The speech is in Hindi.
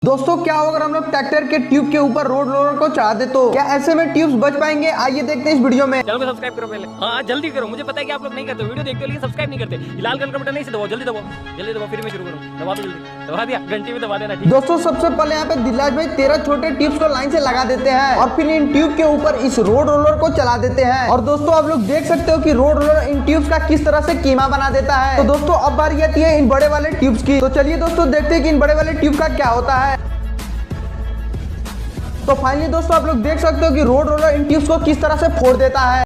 दोस्तों क्या होगा अगर हम लोग ट्रैक्टर के ट्यूब के ऊपर रोड रोलर को चढ़ा दे तो क्या ऐसे में ट्यूब्स बच पाएंगे? आइए देखते हैं इस वीडियो में। चैनल को सब्सक्राइब करो पहले। हाँ जल्दी करो, मुझे पता है कि आप लोग नहीं करते, वीडियो देखते हो लेकिन सब्सक्राइब नहीं करते। लाल कलर का बटन नहीं से दबाओ, जल्दी दबाओ फिर मैं शुरू करूँ। दबा दो जल्दी, दबा दिया, घंटी में दबा देना। दोस्तों सबसे पहले यहाँ पे दिलराज भाई 13 छोटे ट्यूब्स को लाइन से लगा देते हैं और फिर इन ट्यूब के ऊपर इस रोड रोलर को चला देते हैं। और दोस्तों आप लोग देख सकते हो कि रोड रोलर इन ट्यूब्स का किस तरह से कीमा बना देता है। तो दोस्तों अब बारी आती है इन बड़े वाले ट्यूब्स की। तो चलिए दोस्तों देखते हैं कि इन बड़े वाले ट्यूब का क्या होता है। तो फाइनली दोस्तों आप लोग देख सकते हो कि रोड रोलर इन ट्यूब्स को किस तरह से फोड़ देता है।